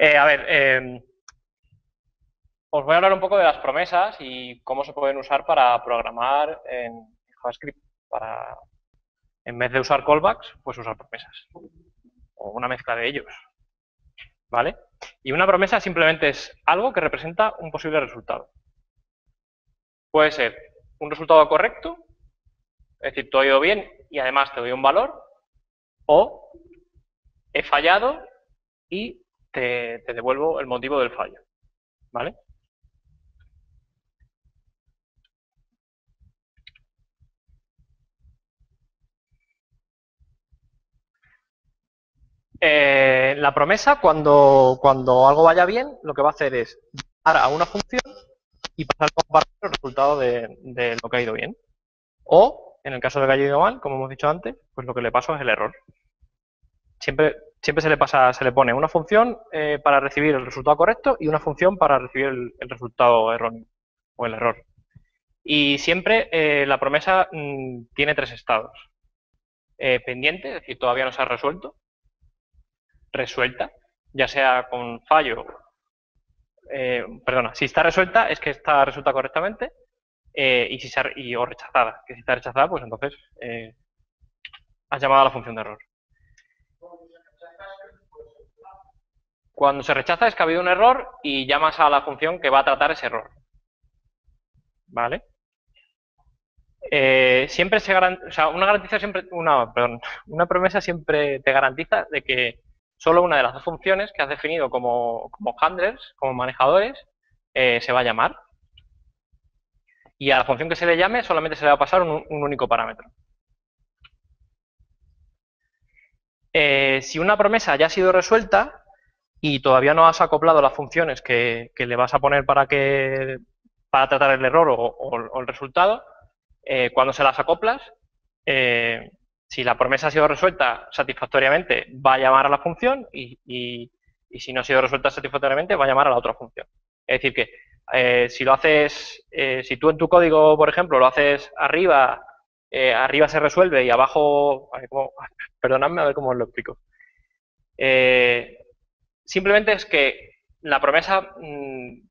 A ver, os voy a hablar un poco de las promesas y cómo se pueden usar para programar en JavaScript. Para, en vez de usar callbacks, pues usar promesas. O una mezcla de ellos. ¿Vale? Y una promesa simplemente es algo que representa un posible resultado. Puede ser un resultado correcto, es decir, todo ha ido bien y además te doy un valor, o he fallado y te devuelvo el motivo del fallo. ¿Vale? La promesa, cuando algo vaya bien, lo que va a hacer es dar a una función y pasar como parámetro el resultado de lo que ha ido bien. O, en el caso de que haya ido mal, como hemos dicho antes, pues lo que le paso es el error. Siempre se le pone una función para recibir el resultado correcto y una función para recibir el resultado erróneo o el error. Y siempre la promesa tiene tres estados. Pendiente, es decir, todavía no se ha resuelto. Resuelta, ya sea con fallo, perdona, si está resuelta es que está resuelta correctamente y si o rechazada, que si está rechazada, pues entonces has llamado a la función de error. Cuando se rechaza es que ha habido un error y llamas a la función que va a tratar ese error. ¿Vale? Siempre se garantiza, o sea, una promesa siempre te garantiza de que solo una de las dos funciones que has definido como handlers, como manejadores, se va a llamar. Y a la función que se le llame solamente se le va a pasar un único parámetro. Si una promesa ya ha sido resuelta y todavía no has acoplado las funciones que le vas a poner para tratar el error o el resultado, cuando se las acoplas, si la promesa ha sido resuelta satisfactoriamente, va a llamar a la función y si no ha sido resuelta satisfactoriamente, va a llamar a la otra función. Es decir, que si tú en tu código, por ejemplo, lo haces arriba, arriba se resuelve y abajo, perdonadme a ver cómo os lo explico. Simplemente es que la promesa,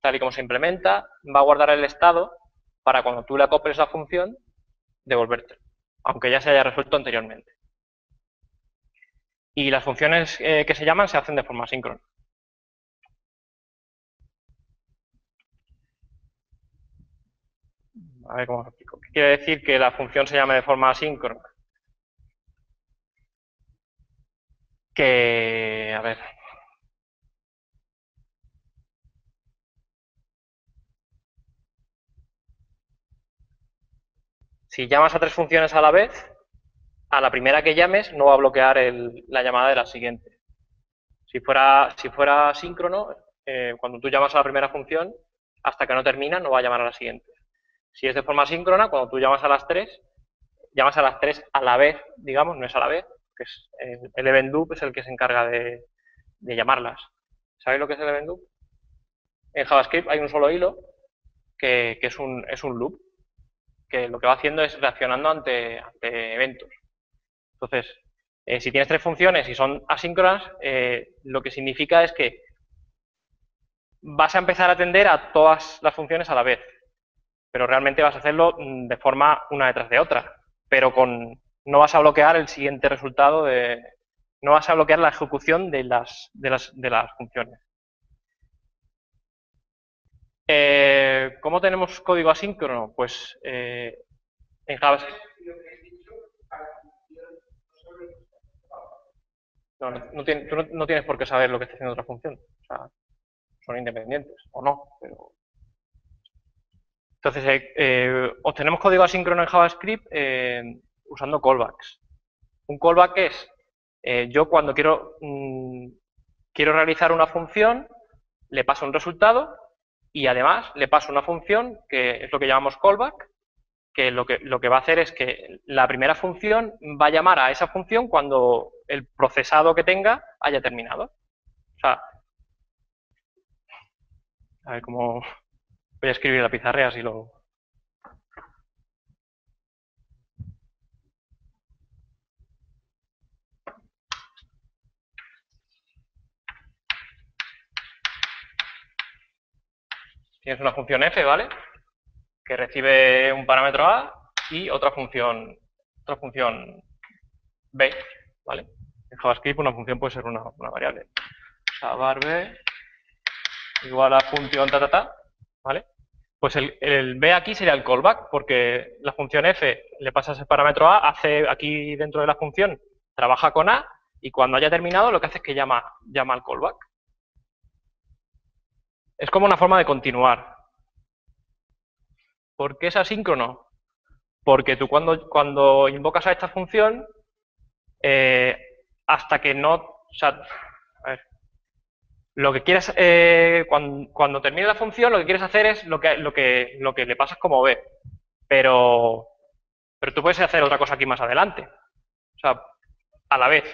tal y como se implementa, va a guardar el estado para cuando tú le acoples la función, devolverte, aunque ya se haya resuelto anteriormente. Y las funciones que se llaman se hacen de forma síncrona. A ver cómo os explico. ¿Qué quiere decir que la función se llame de forma asíncrona? Que, a ver, si llamas a tres funciones a la vez, a la primera que llames no va a bloquear la llamada de la siguiente. Si fuera síncrono, cuando tú llamas a la primera función, hasta que no termina, no va a llamar a la siguiente. Si es de forma síncrona, cuando tú llamas a las tres a la vez, digamos, no es a la vez, que es el event loop es el que se encarga de llamarlas. ¿Sabéis lo que es el event loop? En JavaScript hay un solo hilo que es un loop, que lo que va haciendo es reaccionando ante eventos. Entonces, si tienes tres funciones y son asíncronas, lo que significa es que vas a empezar a atender a todas las funciones a la vez, pero realmente vas a hacerlo de forma una detrás de otra, pero no vas a bloquear el siguiente resultado no vas a bloquear la ejecución de las funciones. ¿Cómo tenemos código asíncrono? Pues en JavaScript. Tú no tienes por qué saber lo que está haciendo otra función. O sea, son independientes, o no, pero... Entonces, obtenemos código asíncrono en JavaScript usando callbacks. Un callback es, yo cuando quiero realizar una función, le paso un resultado y además le paso una función que es lo que llamamos callback, que lo que va a hacer es que la primera función va a llamar a esa función cuando el procesado que tenga haya terminado. O sea, a ver cómo voy a escribir la pizarra así lo... Tienes una función f, ¿vale? Que recibe un parámetro a y otra función b, ¿vale? En JavaScript una función puede ser una variable. O sea, var b igual a función ¿vale? Pues el b aquí sería el callback, porque la función f le pasa ese parámetro a, hace aquí dentro de la función, trabaja con a, y cuando haya terminado lo que hace es que llama al callback. Es como una forma de continuar. ¿Por qué es asíncrono? Porque tú cuando invocas a esta función, hasta que no... O sea, a ver, lo que quieres, cuando termine la función, lo que quieres hacer es lo que le pasas como b. Pero tú puedes hacer otra cosa aquí más adelante. O sea, a la vez,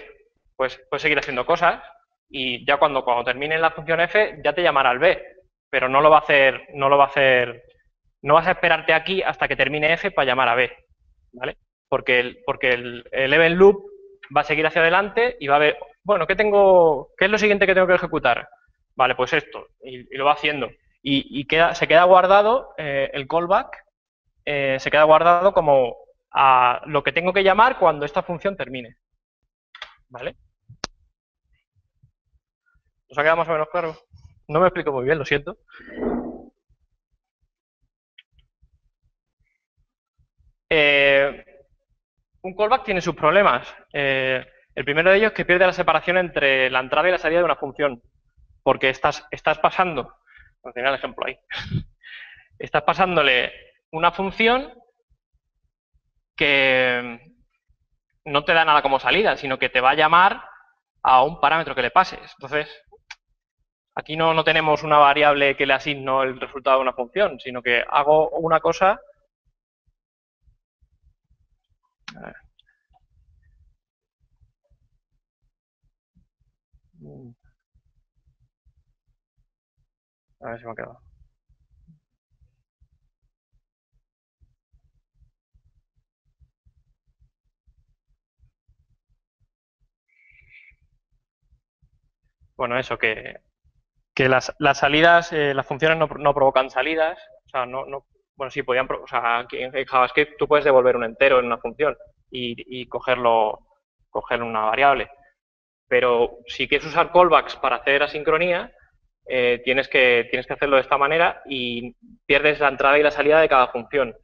pues puedes seguir haciendo cosas y ya cuando termine la función f, ya te llamará al b. Pero no vas a esperarte aquí hasta que termine f para llamar a b, ¿vale? Porque el event loop va a seguir hacia adelante y va a ver, bueno, ¿qué es lo siguiente que tengo que ejecutar? Vale, pues esto, y lo va haciendo. Y se queda guardado el callback, se queda guardado como a lo que tengo que llamar cuando esta función termine, ¿vale? ¿Os ha quedado más o menos claro? No me explico muy bien, lo siento. Un callback tiene sus problemas. El primero de ellos es que pierde la separación entre la entrada y la salida de una función. Porque estás pasando, tenía el ejemplo ahí, estás pasándole una función que no te da nada como salida, sino que te va a llamar a un parámetro que le pases. Entonces, aquí no tenemos una variable que le asigno el resultado de una función, sino que hago una cosa... A ver si me ha quedado. Bueno, eso, que las salidas, las funciones no provocan salidas, o sea, bueno, sí, o sea, aquí en JavaScript tú puedes devolver un entero en una función y coger una variable, pero si quieres usar callbacks para hacer asincronía, tienes que hacerlo de esta manera y pierdes la entrada y la salida de cada función.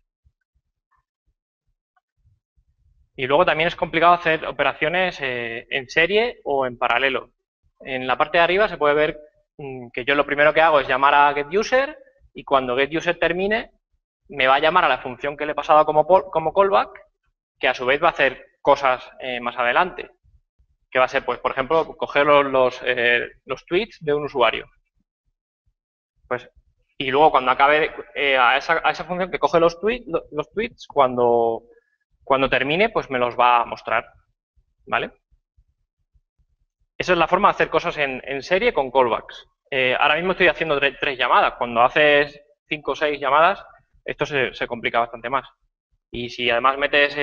Y luego también es complicado hacer operaciones en serie o en paralelo. En la parte de arriba se puede ver que yo lo primero que hago es llamar a getUser y cuando getUser termine me va a llamar a la función que le he pasado como callback, que a su vez va a hacer cosas más adelante. Que va a ser, pues, por ejemplo, coger los tweets de un usuario. Pues, y luego cuando acabe a esa función que coge los tweets, cuando termine, pues me los va a mostrar. ¿Vale? Esa es la forma de hacer cosas en serie con callbacks. Ahora mismo estoy haciendo 3 llamadas. Cuando haces 5 o 6 llamadas, esto se complica bastante más. Y si además metes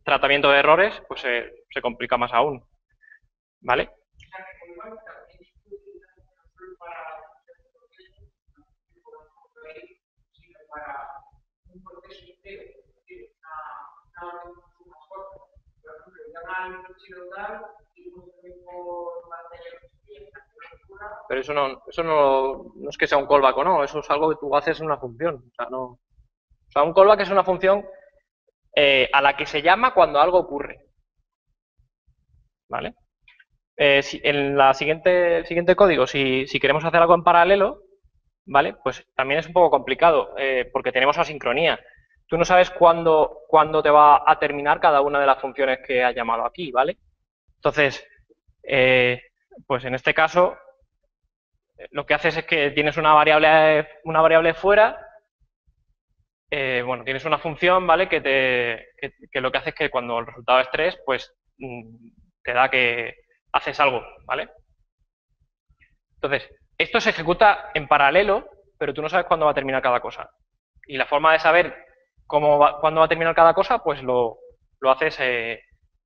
tratamiento de errores, pues se complica más aún. ¿Vale? Pero eso no es que sea un callback o no, eso es algo que tú haces en una función. O sea, un callback es una función a la que se llama cuando algo ocurre. ¿Vale? En el siguiente código, si queremos hacer algo en paralelo, ¿vale? Pues también es un poco complicado, porque tenemos asincronía. Tú no sabes cuándo te va a terminar cada una de las funciones que has llamado aquí, ¿vale? Entonces, pues en este caso, lo que haces es que tienes una variable fuera, bueno, tienes una función, ¿vale? Que lo que hace es que cuando el resultado es 3, pues te da que haces algo, ¿vale? Entonces, esto se ejecuta en paralelo, pero tú no sabes cuándo va a terminar cada cosa. Y la forma de saber cuándo va a terminar cada cosa, pues lo haces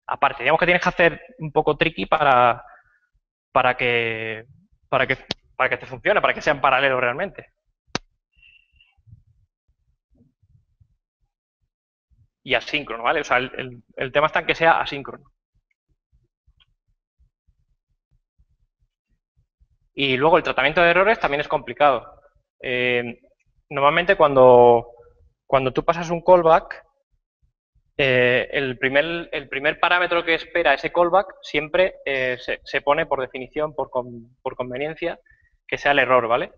aparte. Digamos que tienes que hacer un poco tricky para que te funcione, para que sea en paralelo realmente. y asíncrono, ¿vale? O sea, el tema está en que sea asíncrono. Y luego el tratamiento de errores también es complicado. Normalmente cuando tú pasas un callback, el primer parámetro que espera ese callback siempre se pone por definición, por conveniencia, que sea el error, ¿vale?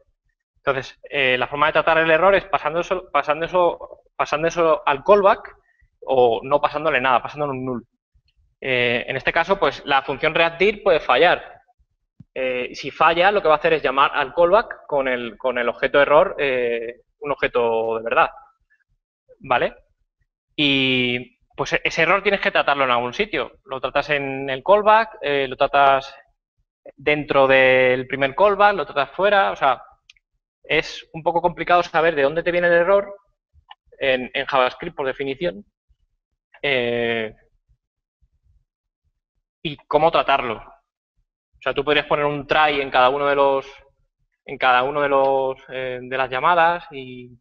Entonces, la forma de tratar el error es pasando eso al callback o no pasándole nada, pasándole un null. En este caso, pues la función reactDir puede fallar. Si falla, lo que va a hacer es llamar al callback con el objeto error, un objeto de verdad, ¿vale? Y pues ese error tienes que tratarlo en algún sitio. Lo tratas en el callback, lo tratas dentro del primer callback, lo tratas fuera, o sea, es un poco complicado saber de dónde te viene el error en JavaScript por definición y cómo tratarlo. O sea, tú podrías poner un try en cada uno de las llamadas y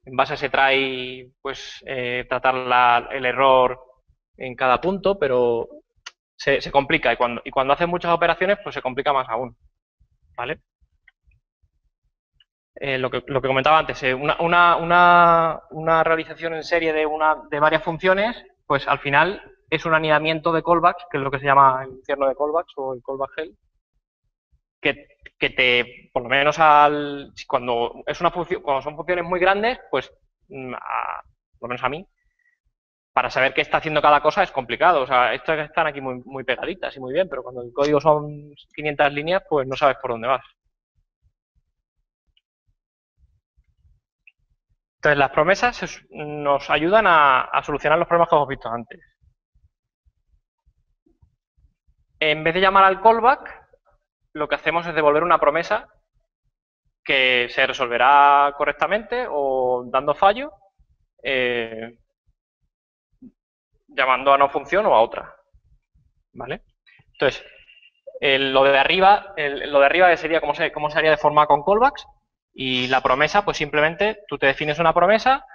en base a ese try, pues tratar el error en cada punto, pero se complica y cuando haces muchas operaciones, pues se complica más aún, ¿vale? Lo que comentaba antes, una realización en serie de varias funciones, pues al final es un anidamiento de callbacks, que es lo que se llama el infierno de callbacks o el callback hell, que por lo menos cuando son funciones muy grandes, pues por lo menos a mí, para saber qué está haciendo cada cosa es complicado. O sea, estas están aquí muy, muy pegaditas y muy bien, pero cuando el código son 500 líneas, pues no sabes por dónde vas. Entonces, las promesas nos ayudan a solucionar los problemas que hemos visto antes. En vez de llamar al callback, lo que hacemos es devolver una promesa que se resolverá correctamente o dando fallo, llamando a no función o a otra. ¿Vale? Entonces, lo de arriba sería cómo se haría de forma con callbacks, y la promesa, pues simplemente tú te defines una promesa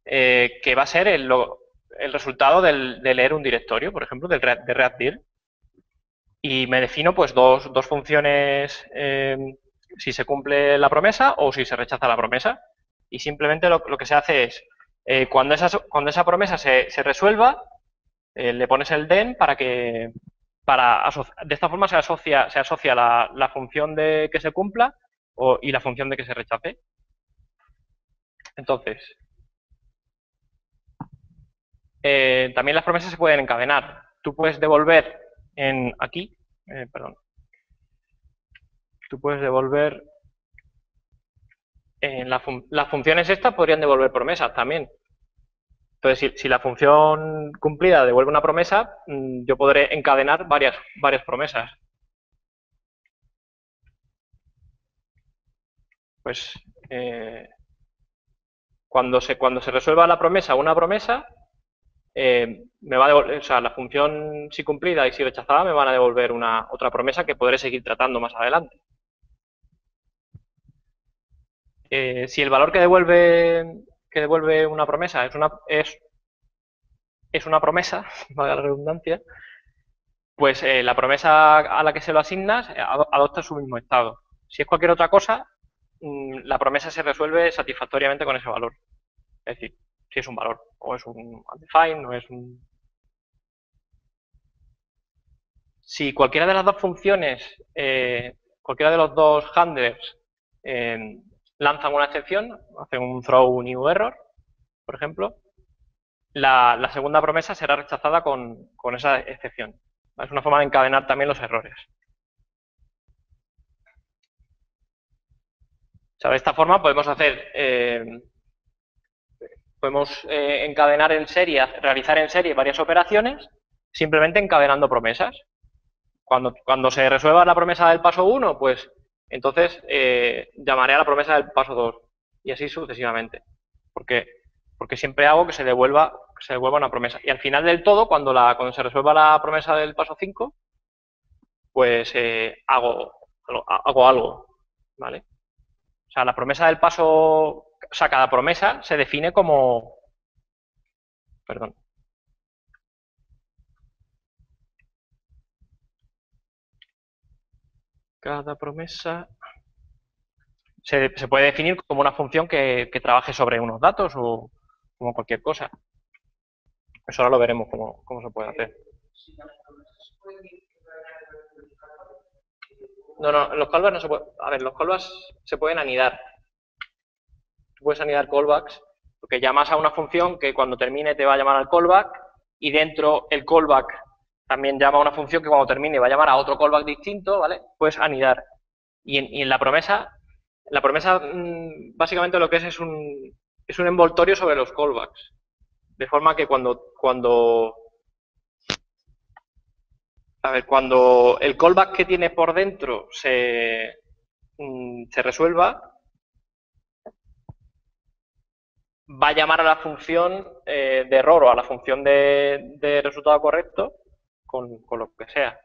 que va a ser el resultado de leer un directorio, por ejemplo, de reactdir. Y me defino pues dos funciones, si se cumple la promesa o si se rechaza la promesa. Y simplemente lo que se hace es, cuando esa promesa se resuelva, le pones el den de esta forma se asocia la función de que se cumpla y la función de que se rechace. Entonces, también las promesas se pueden encadenar. Tú puedes devolver perdón, tú puedes devolver las funciones estas podrían devolver promesas también. Entonces, si la función cumplida devuelve una promesa, yo podré encadenar varias promesas. Pues cuando se resuelva la promesa una promesa, me va a devolver, o sea, la función si cumplida y si rechazada me van a devolver otra promesa que podré seguir tratando más adelante. Si el valor que devuelve una promesa es una promesa, valga la redundancia, pues la promesa a la que se lo asignas adopta su mismo estado. Si es cualquier otra cosa, la promesa se resuelve satisfactoriamente con ese valor. Es decir, si es un valor, o es un undefined, o es un... Si cualquiera de las dos funciones, cualquiera de los dos handlers lanzan una excepción, hacen un throw new error, por ejemplo, la segunda promesa será rechazada con esa excepción. Es una forma de encadenar también los errores. O sea, de esta forma podemos encadenar en serie, realizar en serie varias operaciones, simplemente encadenando promesas. Cuando se resuelva la promesa del paso 1, pues entonces llamaré a la promesa del paso 2 y así sucesivamente. Porque siempre hago que se devuelva una promesa. Y al final del todo, cuando se resuelva la promesa del paso 5, pues hago algo, ¿vale? O sea, la promesa del paso, o sea, cada promesa se define como Perdón. Cada promesa se puede definir como una función que trabaje sobre unos datos o como cualquier cosa. Eso ahora lo veremos cómo se puede hacer. No, los callbacks no se pueden. A ver, los callbacks se pueden anidar. Tú puedes anidar callbacks porque llamas a una función que cuando termine te va a llamar al callback y dentro el callback también llama a una función que cuando termine va a llamar a otro callback distinto, ¿vale? Puedes anidar. Y en la promesa básicamente lo que es un envoltorio sobre los callbacks. De forma que cuando el callback que tiene por dentro se resuelva, va a llamar a la función de error o a la función de resultado correcto con lo que sea.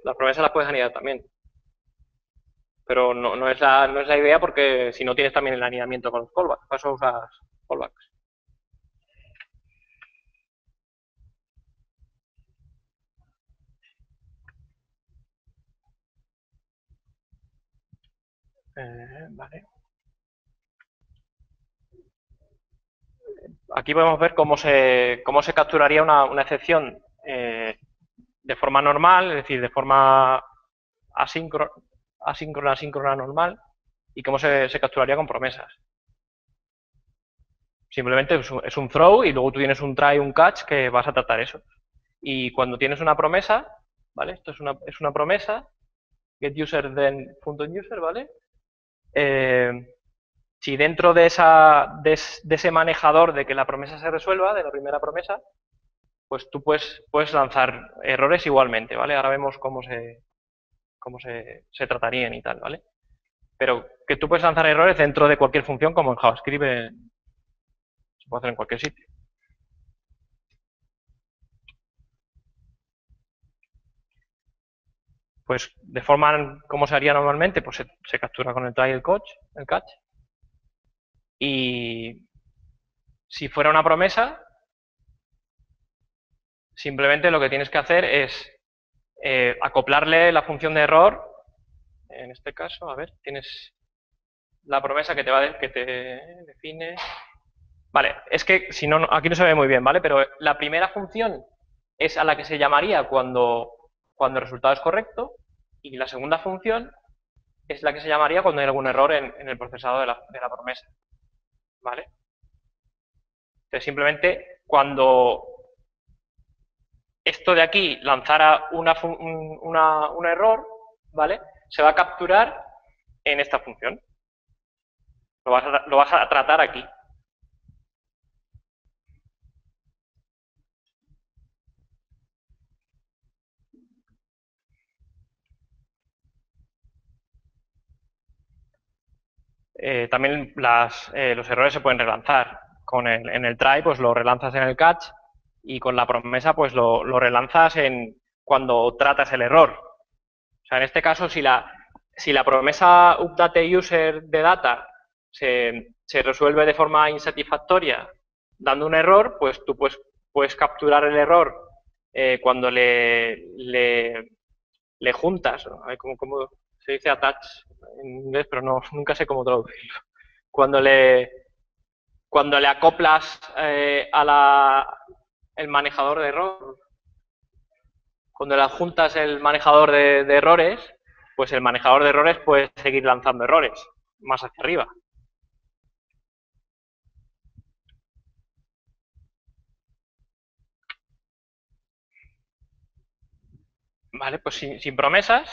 Las promesas las puedes anidar también. Pero no es la idea porque si no tienes también el anidamiento con los callbacks, para eso usas callbacks. Vale. Aquí podemos ver cómo se capturaría una excepción de forma normal, es decir, de forma asíncrona normal, y cómo se capturaría con promesas. Simplemente es un throw y luego tú tienes un try y un catch que vas a tratar eso. Y cuando tienes una promesa, ¿vale? Esto es una promesa, getUser then .user, ¿vale? Si dentro de ese manejador de que la promesa se resuelva, de la primera promesa, pues tú puedes lanzar errores igualmente, ¿vale? Ahora vemos cómo se tratarían y tal, ¿vale? Pero que tú puedes lanzar errores dentro de cualquier función, como en JavaScript se puede hacer en cualquier sitio. Pues de forma como se haría normalmente, pues se captura con el try y el catch. Y si fuera una promesa, simplemente lo que tienes que hacer es acoplarle la función de error. En este caso, a ver, tienes la promesa que te define. Vale, es que si no, aquí no se ve muy bien, ¿vale? Pero la primera función es a la que se llamaría cuando el resultado es correcto, y la segunda función es la que se llamaría cuando hay algún error en el procesado de la promesa, ¿vale? Entonces, simplemente cuando esto de aquí lanzara un error, ¿vale? Se va a capturar en esta función. Lo vas a tratar aquí. También los errores se pueden relanzar. En el try, pues lo relanzas en el catch, y con la promesa, pues lo relanzas cuando tratas el error. O sea, en este caso, si la promesa update user de data se resuelve de forma insatisfactoria dando un error, pues tú puedes capturar el error cuando le juntas, ¿no? ¿Cómo se dice attach en inglés? Pero nunca sé cómo traducirlo. Cuando le acoplas el manejador de error, cuando le adjuntas el manejador de errores, pues el manejador de errores puede seguir lanzando errores más hacia arriba. Vale, pues sin promesas.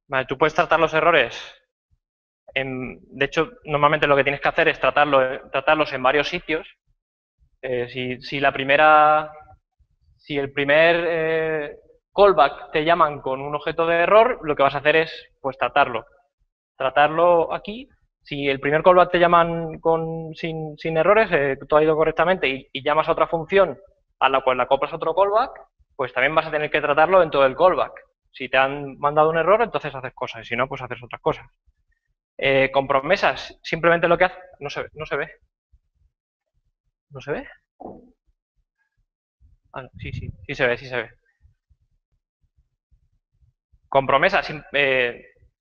Vale, tú puedes tratar los errores. De hecho, normalmente lo que tienes que hacer es tratarlos en varios sitios. Si el primer callback te llaman con un objeto de error, lo que vas a hacer es pues tratarlo aquí. Si el primer callback te llaman sin errores, todo ha ido correctamente y llamas a otra función a la cual le acoplas otro callback, pues también vas a tener que tratarlo dentro del callback. Si te han mandado un error, entonces haces cosas, y si no, pues haces otras cosas. Con promesas, simplemente lo que hace... No se ve. ¿No se ve? Ah, no, sí se ve, sí se ve. Con promesas,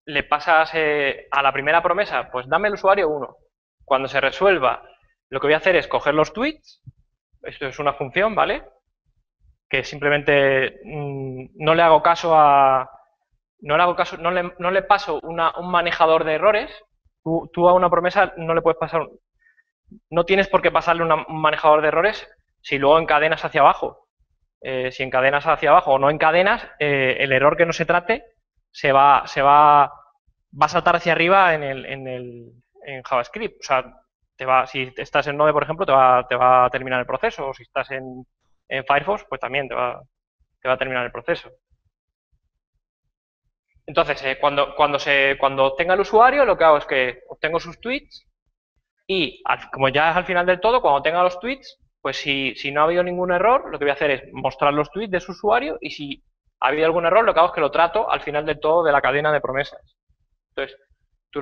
le pasas a la primera promesa, pues dame el usuario 1. Cuando se resuelva, lo que voy a hacer es coger los tweets, esto es una función, ¿vale? Que simplemente no le hago caso a... No le paso un manejador de errores. Tú a una promesa no le puedes pasar... No tienes por qué pasarle un manejador de errores si luego encadenas hacia abajo. Si encadenas hacia abajo o no encadenas, el error que no se trate va a saltar hacia arriba en JavaScript. O sea, si estás en Node, por ejemplo, te va a terminar el proceso. O si estás en Firefox, pues también te va a terminar el proceso. Entonces, cuando tenga el usuario, lo que hago es que obtengo sus tweets y, como ya es al final del todo, cuando tenga los tweets, pues si no ha habido ningún error, lo que voy a hacer es mostrar los tweets de su usuario y si ha habido algún error, lo que hago es que lo trato al final del todo de la cadena de promesas. Entonces, tú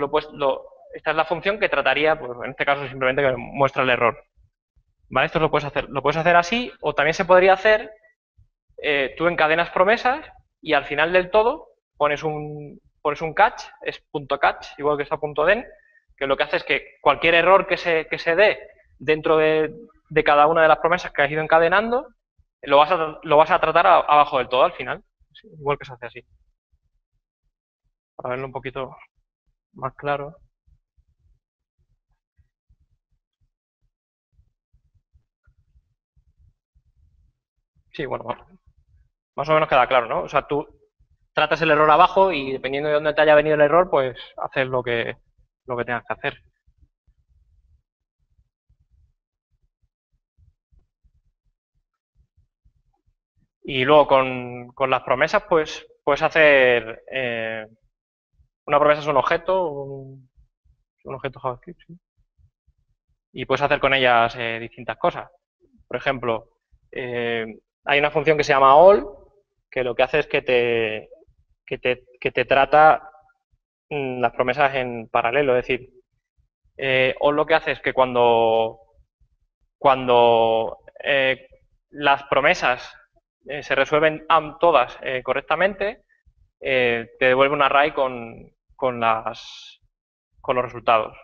esta es la función que trataría, pues en este caso simplemente que muestra el error. ¿Vale? Esto lo puedes hacer así, o también se podría hacer, tú encadenas promesas y al final del todo pones un catch, es .catch, igual que está .den, que lo que hace es que cualquier error que se dé dentro de cada una de las promesas que has ido encadenando, lo vas a tratar abajo del todo al final. Sí, igual que se hace así. Para verlo un poquito más claro. Sí, bueno, más o menos queda claro, ¿no? O sea, tú tratas el error abajo y dependiendo de dónde te haya venido el error, pues haces lo que tengas que hacer. Y luego con las promesas, pues puedes hacer... una promesa es un objeto, un objeto JavaScript, ¿sí? Y puedes hacer con ellas distintas cosas. Por ejemplo, hay una función que se llama all, que lo que hace es que te trata las promesas en paralelo. Es decir, all lo que hace es que cuando las promesas se resuelven todas correctamente, te devuelve un array con los resultados.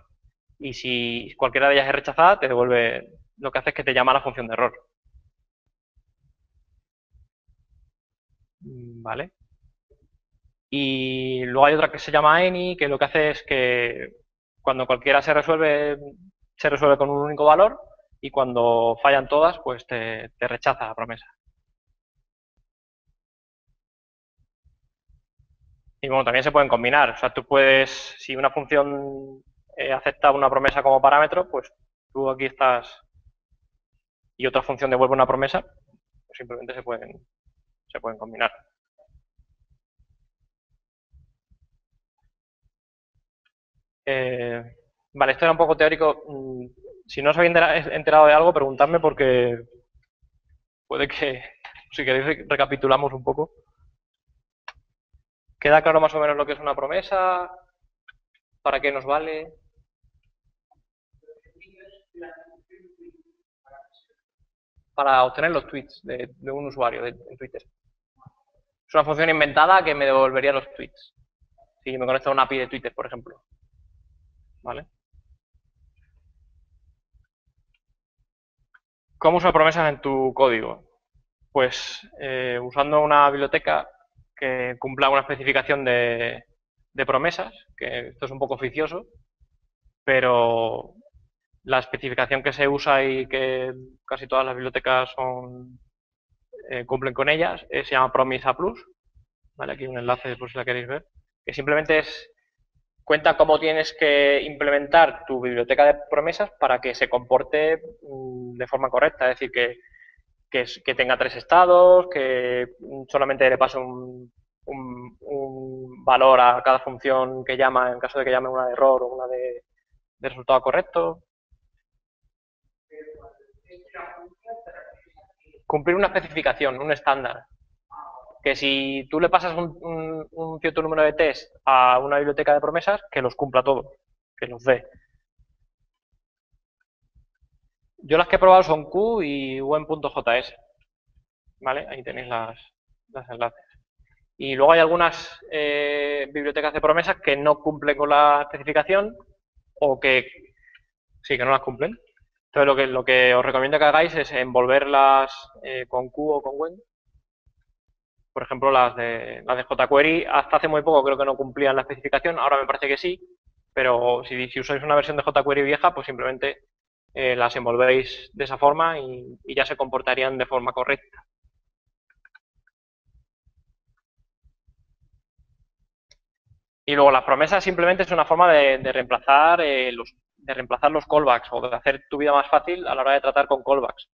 Y si cualquiera de ellas es rechazada, te devuelve, lo que hace es que te llama a la función de error. ¿Vale? Y luego hay otra que se llama any, que lo que hace es que cuando cualquiera se resuelve con un único valor y cuando fallan todas, pues te rechaza la promesa. Y bueno, también se pueden combinar. O sea, tú puedes, si una función acepta una promesa como parámetro, pues tú aquí estás y otra función devuelve una promesa, pues simplemente se pueden combinar. Vale, esto era un poco teórico. Si no os habéis enterado de algo, preguntadme porque puede que, si queréis, recapitulamos un poco. ¿Queda claro más o menos lo que es una promesa? ¿Para qué nos vale? Para obtener los tweets de un usuario en Twitter. Es una función inventada que me devolvería los tweets. Si me conecto a una API de Twitter, por ejemplo. ¿Vale? ¿Cómo usar promesas en tu código? Pues usando una biblioteca que cumpla una especificación de promesas, que esto es un poco oficioso, pero la especificación que se usa y que casi todas las bibliotecas cumplen con ellas se llama Promisa Plus. ¿Vale? Aquí un enlace por si la queréis ver, que simplemente cuenta cómo tienes que implementar tu biblioteca de promesas para que se comporte de forma correcta, es decir, que tenga 3 estados, que solamente le pase un valor a cada función que llama, en caso de que llame una de error o una de resultado correcto. Cumplir una especificación, un estándar. Que si tú le pasas un cierto número de test a una biblioteca de promesas, que los cumpla todos, que los dé. Yo las que he probado son Q y Wen.js. ¿Vale? Ahí tenéis las enlaces. Y luego hay algunas bibliotecas de promesas que no cumplen con la especificación o que sí, que no las cumplen. Entonces lo que os recomiendo que hagáis es envolverlas con Q o con Wen. Por ejemplo, las de jQuery hasta hace muy poco creo que no cumplían la especificación, ahora me parece que sí, pero si usáis una versión de jQuery vieja, pues simplemente las envolvéis de esa forma y ya se comportarían de forma correcta. Y luego las promesas simplemente es una forma de reemplazar los callbacks o de hacer tu vida más fácil a la hora de tratar con callbacks.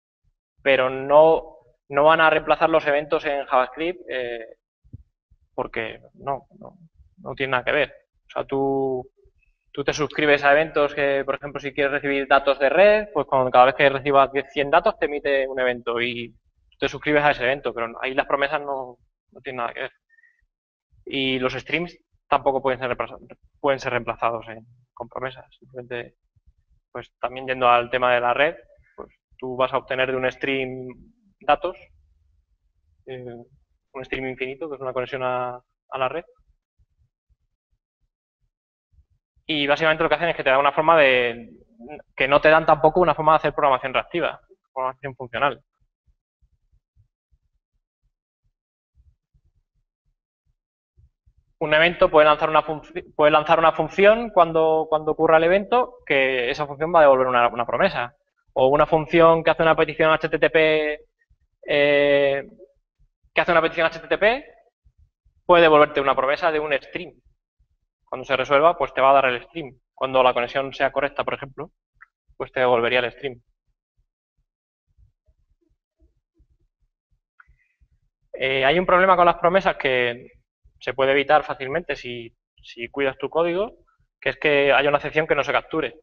Pero no van a reemplazar los eventos en JavaScript porque no tiene nada que ver. O sea, tú te suscribes a eventos que, por ejemplo, si quieres recibir datos de red, pues cada vez que recibas 100 datos te emite un evento y te suscribes a ese evento, pero ahí las promesas no tienen nada que ver. Y los streams tampoco pueden ser reemplazados con promesas. Simplemente, pues también yendo al tema de la red, pues tú vas a obtener de un stream datos, un stream infinito, que es una conexión a la red. Y básicamente lo que hacen es que te dan una forma que no te dan tampoco una forma de hacer programación reactiva, programación funcional. Un evento puede lanzar una función cuando ocurra el evento, que esa función va a devolver una promesa. O una función que hace una petición HTTP puede devolverte una promesa de un stream. Cuando se resuelva, pues te va a dar el stream. Cuando la conexión sea correcta, por ejemplo, pues te devolvería el stream. Hay un problema con las promesas que se puede evitar fácilmente si cuidas tu código, que es que haya una excepción que no se capture.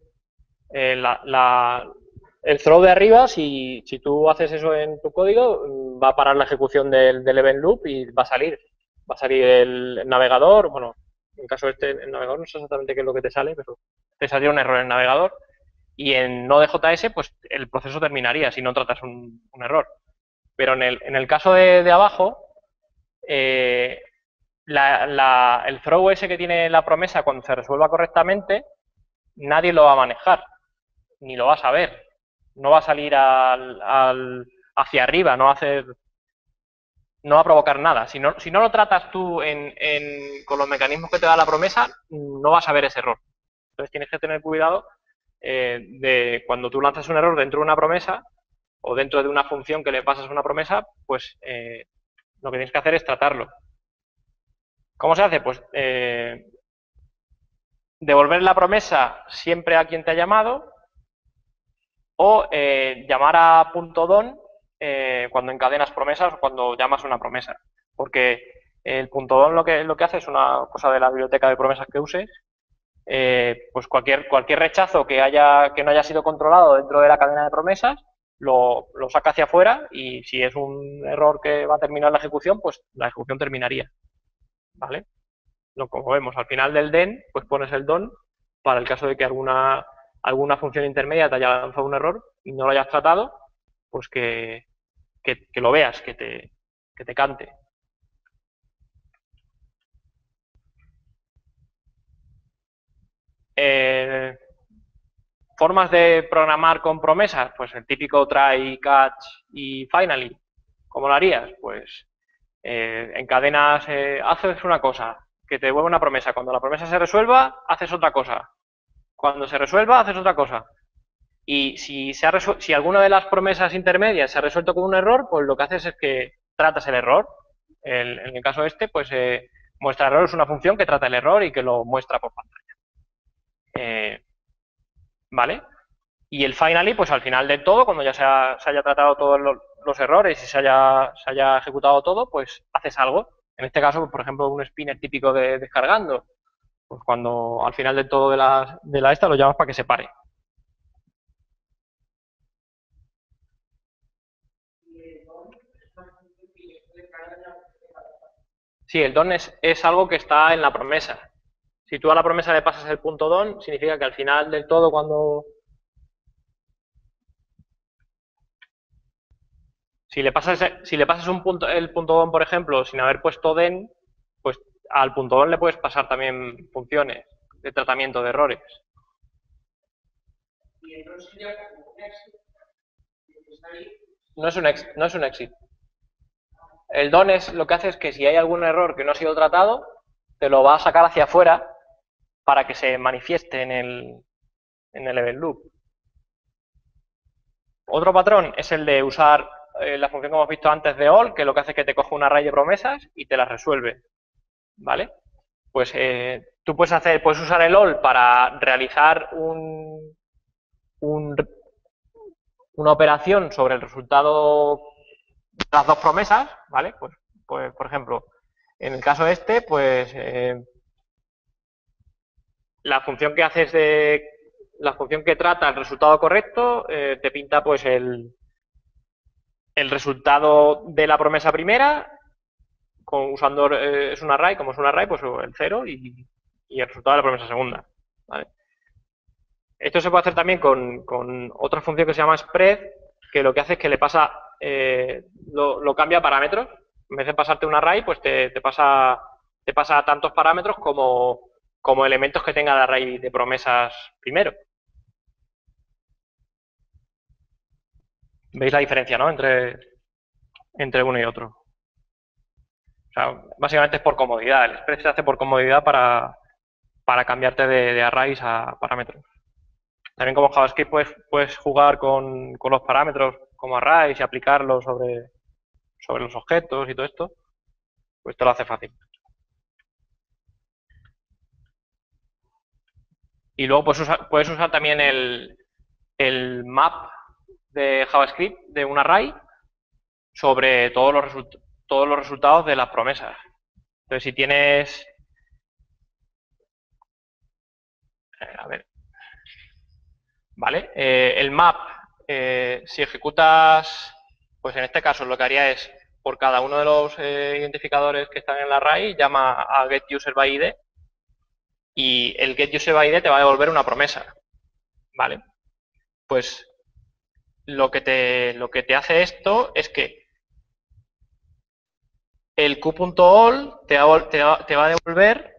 El throw de arriba, si tú haces eso en tu código, va a parar la ejecución del event loop y va a salir el navegador. Bueno, en caso de el navegador no sé exactamente qué es lo que te sale, pero te saldría un error en el navegador. Y en Node.js, pues el proceso terminaría si no tratas un error. Pero en el caso de abajo, el throw ese que tiene la promesa cuando se resuelva correctamente, nadie lo va a manejar, ni lo va a saber. No va a salir hacia arriba, no va a provocar nada. Si no lo tratas tú con los mecanismos que te da la promesa, no vas a ver ese error. Entonces tienes que tener cuidado de cuando tú lanzas un error dentro de una promesa o dentro de una función que le pasas una promesa, pues lo que tienes que hacer es tratarlo. ¿Cómo se hace? Pues devolver la promesa siempre a quien te ha llamado o llamar a .don cuando encadenas promesas o cuando llamas una promesa. Porque el .don lo que hace es una cosa de la biblioteca de promesas que uses. Pues cualquier rechazo que no haya sido controlado dentro de la cadena de promesas lo saca hacia afuera y si es un error que va a terminar la ejecución, pues la ejecución terminaría. ¿Vale? Como vemos, al final del den, pues pones el don para el caso de que alguna función intermedia te haya lanzado un error y no lo hayas tratado, pues que lo veas, que te cante. Formas de programar con promesas, pues el típico try, catch y finally. ¿Cómo lo harías? Pues encadenas, haces una cosa, que te devuelve una promesa. Cuando la promesa se resuelva, haces otra cosa. Cuando se resuelva, haces otra cosa. Y si alguna de las promesas intermedias se ha resuelto con un error, pues lo que haces es que tratas el error. En el caso este, pues muestra error es una función que trata el error y que lo muestra por pantalla. ¿Vale? Y el finally, pues al final de todo, cuando ya se haya tratado todos los errores y se haya ejecutado todo, pues haces algo. En este caso, por ejemplo, un spinner típico de descargando, Pues cuando al final del todo de la esta lo llamas para que se pare. Sí, el don es algo que está en la promesa. Si tú a la promesa le pasas el punto don, significa que al final del todo, cuando... Si le pasas el punto don, por ejemplo, sin haber puesto den, pues al punto don le puedes pasar también funciones de tratamiento de errores. No es un exit. El don es lo que hace es que si hay algún error que no ha sido tratado, te lo va a sacar hacia afuera para que se manifieste en el event loop. Otro patrón es el de usar la función que hemos visto antes de all, que lo que hace es que te coge un array de promesas y te las resuelve. ¿Vale? Pues tú puedes usar el all para realizar una operación sobre el resultado de las dos promesas, ¿vale? Pues por ejemplo, en el caso este, pues la función que haces la función que trata el resultado correcto te pinta pues el resultado de la promesa primera usando es un array, como es un array, pues el 0 y el resultado de la promesa segunda, ¿vale? Esto se puede hacer también con otra función que se llama spread, que lo que hace es que le pasa, lo cambia a parámetros. En vez de pasarte un array, pues te pasa tantos parámetros como elementos que tenga el array de promesas primero. ¿Veis la diferencia, no? Entre uno y otro. O sea, básicamente es por comodidad. El spread se hace por comodidad para cambiarte de arrays a parámetros. También como JavaScript puedes jugar con los parámetros como arrays y aplicarlos sobre los objetos y todo esto, pues te lo hace fácil. Y luego puedes usar también el map de JavaScript de un array sobre todos los resultados de las promesas. Entonces, si tienes... a ver. ¿Vale? El map, si ejecutas, pues en este caso lo que haría es, por cada uno de los identificadores que están en el array, llama a getUserById y el getUserById te va a devolver una promesa. ¿Vale? Pues lo que te hace esto es que el q.all te va a devolver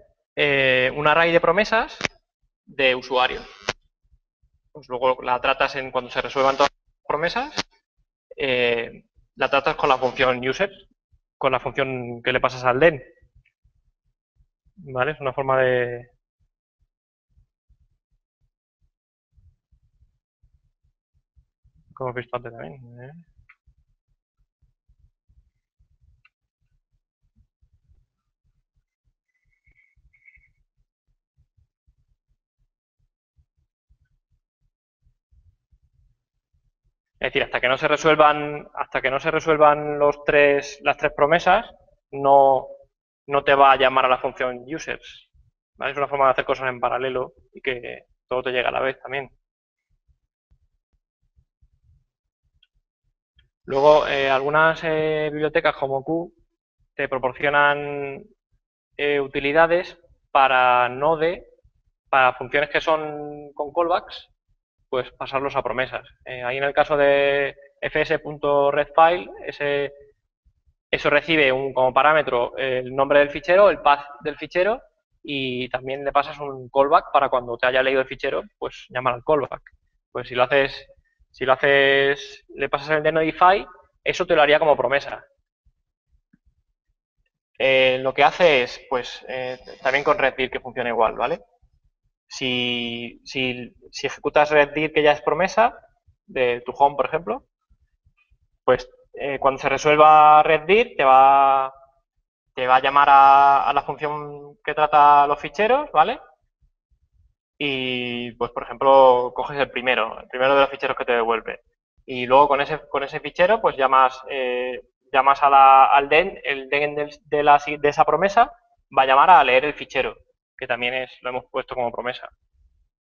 un array de promesas de usuarios. Pues luego la tratas cuando se resuelvan todas las promesas, la tratas con la función user, con la función que le pasas al den. ¿Vale? Es una forma de... Como hemos visto antes también. Es decir, hasta que no se resuelvan las tres promesas, no te va a llamar a la función users. ¿Vale? Es una forma de hacer cosas en paralelo y que todo te llegue a la vez también. Luego, algunas bibliotecas como Q te proporcionan utilidades para Node, para funciones que son con callbacks, pues pasarlos a promesas. Ahí en el caso de fs.readFile, eso recibe como parámetro el nombre del fichero, el path del fichero, y también le pasas un callback para cuando te haya leído el fichero, pues llamar al callback. Pues si lo haces, le pasas el de Notify, eso te lo haría como promesa. Lo que hace es, pues, también con readdir que funciona igual, ¿vale? Si ejecutas readdir que ya es promesa, de tu home, por ejemplo, pues cuando se resuelva readdir te va a llamar a la función que trata los ficheros, ¿vale? Y, pues, por ejemplo, coges el primero de los ficheros que te devuelve. Y luego con ese fichero, pues llamas al den, el den de esa promesa va a llamar a leer el fichero que también lo hemos puesto como promesa,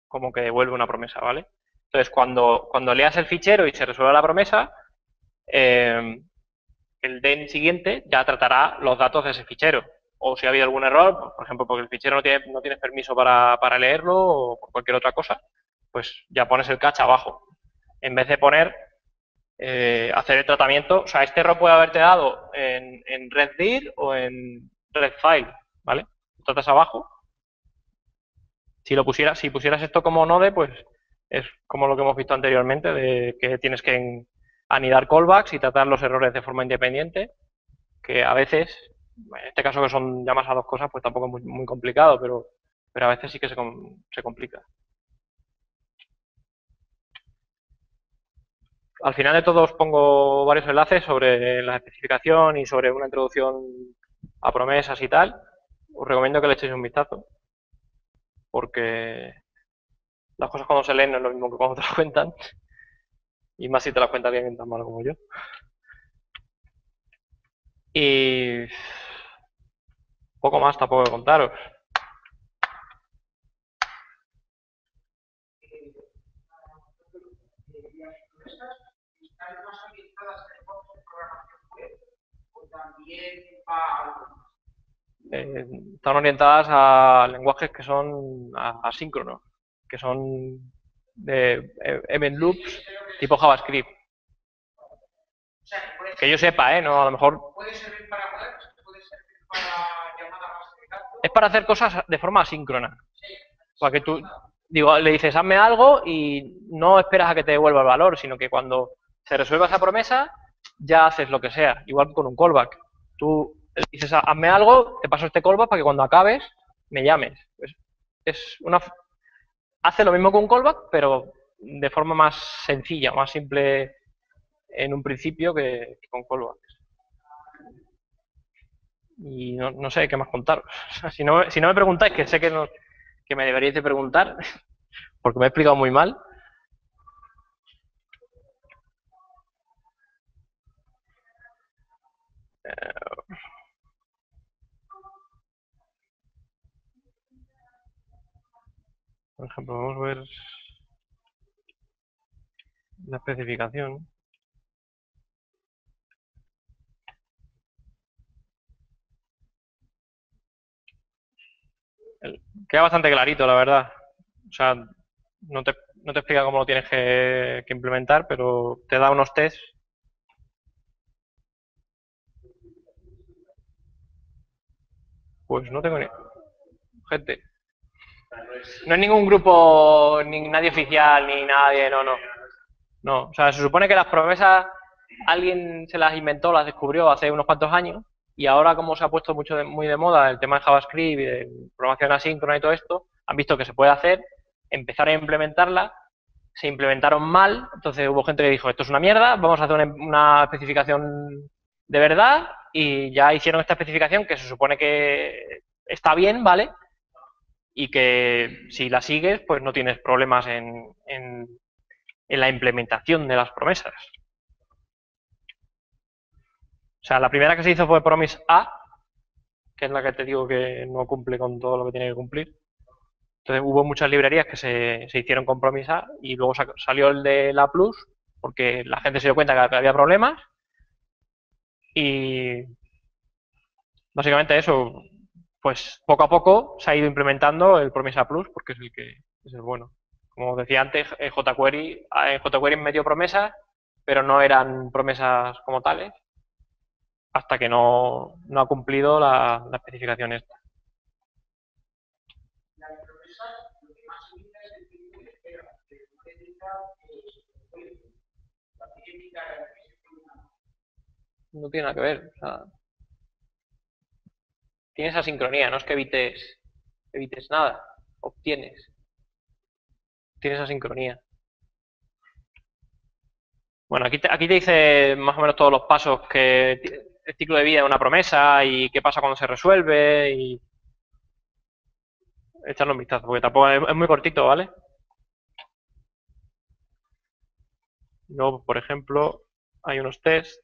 como que devuelve una promesa, ¿vale? Entonces, cuando leas el fichero y se resuelva la promesa, el den siguiente ya tratará los datos de ese fichero. O si ha habido algún error, por ejemplo, porque el fichero no tienes permiso para leerlo o por cualquier otra cosa, pues ya pones el catch abajo. En vez de poner, hacer el tratamiento, o sea, este error puede haberte dado en reddir o en redfile, ¿vale? Tratas abajo. Si pusieras esto como node, pues es como lo que hemos visto anteriormente, de que tienes que anidar callbacks y tratar los errores de forma independiente, que a veces, en este caso que son llamas a dos cosas, pues tampoco es muy complicado, pero a veces sí que se complica. Al final de todo os pongo varios enlaces sobre la especificación y sobre una introducción a promesas y tal. Os recomiendo que le echéis un vistazo, porque las cosas cuando se leen no es lo mismo que cuando te las cuentan, y más si te las cuenta alguien tan malo como yo. Y poco más tampoco que contaros. Están orientadas a lenguajes que son asíncronos, que son de event loops tipo JavaScript. Que yo sepa, no, a lo mejor. ¿Puede servir para webs? ¿Puede servir para llamadas más? Es para hacer cosas de forma asíncrona. Para que tú, le dices, hazme algo y no esperas a que te devuelva el valor, sino que cuando se resuelva esa promesa, ya haces lo que sea, igual que con un callback. Tú dices, hazme algo, te paso este callback para que cuando acabes me llames. Hace lo mismo que un callback, pero de forma más sencilla, más simple en un principio que con callbacks. Y no sé qué más contaros. Si no me preguntáis, que sé que me deberíais de preguntar, porque me he explicado muy mal. Por ejemplo, vamos a ver la especificación. Queda bastante clarito, la verdad. O sea, no te explica cómo lo tienes que implementar, pero te da unos tests. Pues no tengo ni... Gente. No es ningún grupo, ni nadie oficial, ni nadie, no. No, o sea, se supone que las promesas alguien se las inventó, las descubrió hace unos cuantos años, y ahora como se ha puesto muy de moda el tema de JavaScript y de programación asíncrona y todo esto, han visto que se puede hacer, empezaron a implementarla, se implementaron mal, entonces hubo gente que dijo, esto es una mierda, vamos a hacer una especificación de verdad, y ya hicieron esta especificación que se supone que está bien, ¿vale? Y que si la sigues, pues no tienes problemas en la implementación de las promesas. O sea, la primera que se hizo fue Promise A, que es la que te digo que no cumple con todo lo que tiene que cumplir. Entonces hubo muchas librerías que se hicieron con Promise A y luego salió el de la Plus, porque la gente se dio cuenta que había problemas y básicamente eso, pues poco a poco se ha ido implementando el Promise A Plus porque es el bueno. Como decía antes, en jQuery metió promesas, pero no eran promesas como tales, hasta que no ha cumplido la especificación esta. No tiene nada que ver. O sea, tienes asincronía, no es que evites nada, obtienes. Tienes asincronía. Bueno, aquí te dice más o menos todos los pasos el ciclo de vida de una promesa y qué pasa cuando se resuelve y echarle un vistazo, porque tampoco es muy cortito, ¿vale? Luego, por ejemplo, hay unos tests.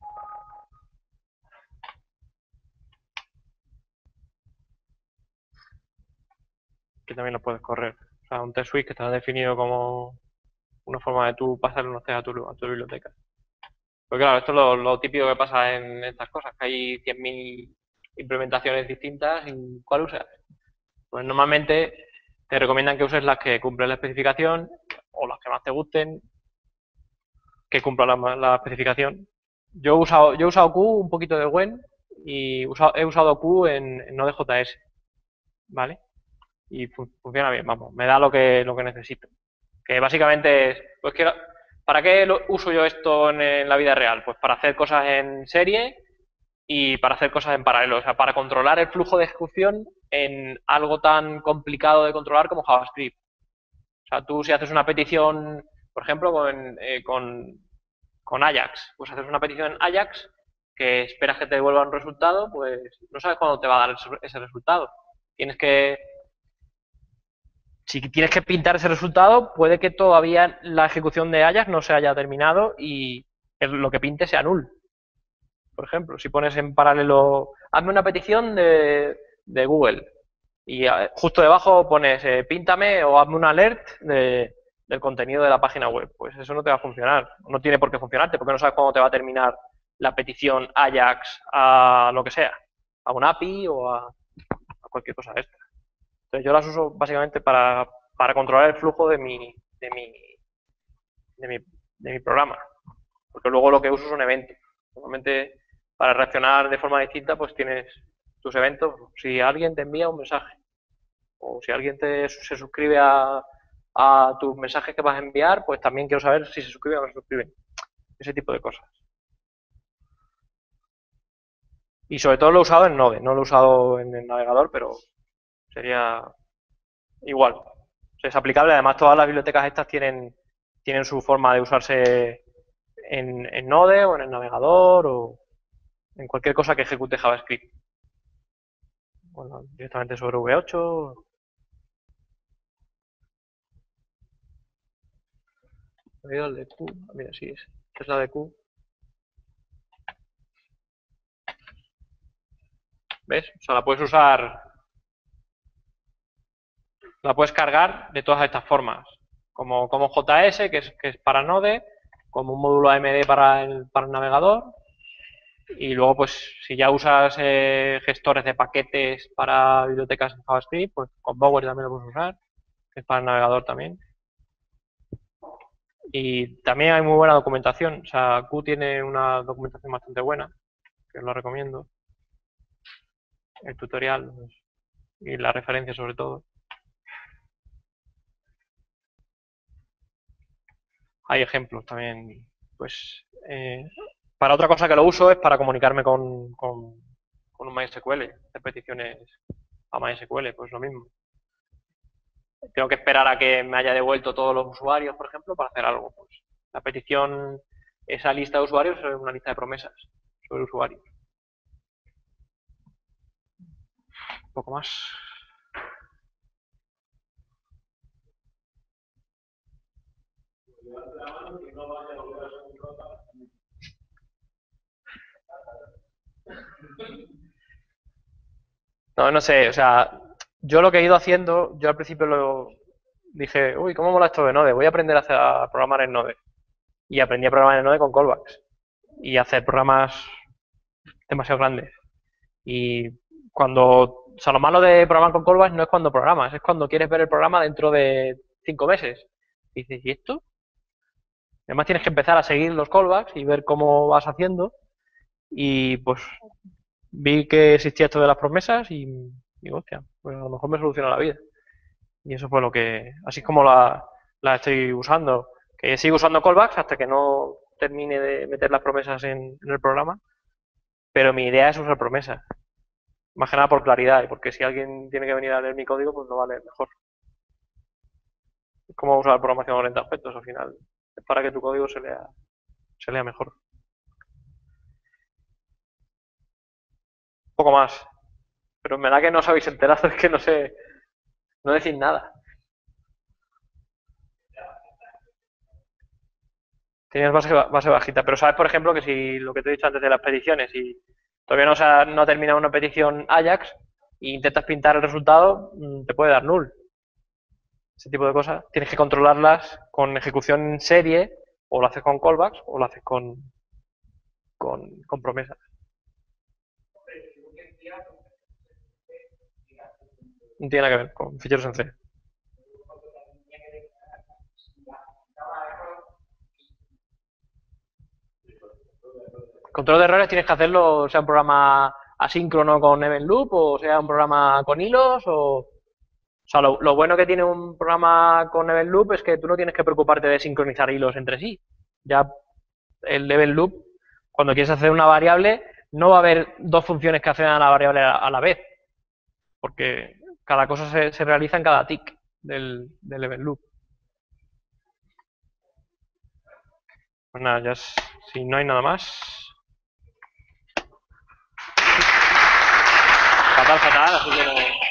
que también lo puedes correr. O sea, un test suite que está definido como una forma de tú pasarle unos test a tu biblioteca. Porque claro, esto es lo típico que pasa en estas cosas, que hay 100.000 implementaciones distintas y ¿cuál usas? Pues normalmente te recomiendan que uses las que cumplen la especificación o las que más te gusten, que cumplan la especificación. Yo he usado Q, un poquito de Gwen y he usado Q en Node.js, ¿vale? Y funciona bien, vamos, me da lo que necesito. Que básicamente es, pues ¿para qué uso yo esto en la vida real? Pues para hacer cosas en serie y para hacer cosas en paralelo, o sea, para controlar el flujo de ejecución en algo tan complicado de controlar como JavaScript. O sea, tú si haces una petición, por ejemplo, con Ajax, pues haces una petición en Ajax que esperas que te devuelva un resultado, pues no sabes cuándo te va a dar ese resultado. Si tienes que pintar ese resultado, puede que todavía la ejecución de Ajax no se haya terminado y lo que pinte sea null. Por ejemplo, si pones en paralelo, hazme una petición de Google y justo debajo pones píntame o hazme un alert del contenido de la página web. Pues eso no te va a funcionar. No tiene por qué funcionarte porque no sabes cuándo te va a terminar la petición Ajax a lo que sea, a un API o a cualquier cosa de esta. Entonces yo las uso básicamente para controlar el flujo de mi programa. Porque luego lo que uso son eventos. Normalmente para reaccionar de forma distinta pues tienes tus eventos. Si alguien te envía un mensaje o si alguien se suscribe a tus mensajes que vas a enviar, pues también quiero saber si se suscriben o no se suscriben. Ese tipo de cosas. Y sobre todo lo he usado en Node, no lo he usado en el navegador, pero sería igual. O sea, es aplicable, además todas las bibliotecas estas tienen su forma de usarse en Node o en el navegador o en cualquier cosa que ejecute JavaScript. Bueno, directamente sobre V8. El de Q, mira, sí, es la de Q. ¿Ves? O sea, la puedes usar, la puedes cargar de todas estas formas. Como JS, que es para Node, como un módulo AMD para el navegador. Y luego, pues, si ya usas gestores de paquetes para bibliotecas en JavaScript, pues con Bower también lo puedes usar, que es para el navegador también. Y también hay muy buena documentación. O sea, Q tiene una documentación bastante buena, que os lo recomiendo. El tutorial pues, y la referencia sobre todo. Hay ejemplos también. Pues para otra cosa que lo uso es para comunicarme con un MySQL, hacer peticiones a MySQL, pues lo mismo. Tengo que esperar a que me haya devuelto todos los usuarios, por ejemplo, para hacer algo. Pues la petición, esa lista de usuarios es una lista de promesas sobre usuarios. Un poco más. No sé, o sea, yo lo que he ido haciendo, yo al principio dije, uy, ¿cómo mola esto de Node? Voy a aprender a programar en Node. Y aprendí a programar en Node con callbacks. Y hacer programas demasiado grandes. Y o sea, lo malo de programar con callbacks no es cuando programas, es cuando quieres ver el programa dentro de 5 meses. Y dices, ¿y esto? Además tienes que empezar a seguir los callbacks y ver cómo vas haciendo. Y pues vi que existía esto de las promesas y digo, hostia, pues a lo mejor me soluciona la vida. Y eso fue así es como la estoy usando. Que sigo usando callbacks hasta que no termine de meter las promesas en el programa. Pero mi idea es usar promesas. Más que nada por claridad y porque si alguien tiene que venir a leer mi código, pues lo va a leer mejor. Es como usar programación orientada a objetos al final. Es para que tu código se lea mejor. Un poco más. Pero me da que no os habéis enterado, es que no sé, no decís nada. Tienes base bajita, pero sabes, por ejemplo, que si lo que te he dicho antes de las peticiones, si todavía no ha terminado una petición Ajax e intentas pintar el resultado, te puede dar null. ese tipo de cosas, tienes que controlarlas con ejecución en serie, o lo haces con callbacks, o lo haces con promesas. No tiene nada que ver con ficheros en C. Control de errores tienes que hacerlo, sea un programa asíncrono con event loop, o sea un programa con hilos, o sea, lo bueno que tiene un programa con event loop es que tú no tienes que preocuparte de sincronizar hilos entre sí. Ya el event loop, cuando quieres hacer una variable, no va a haber dos funciones que hacen a la variable a la vez, porque cada cosa se realiza en cada tick del event loop. Pues nada, ya si no hay nada más. Fatal, así que no.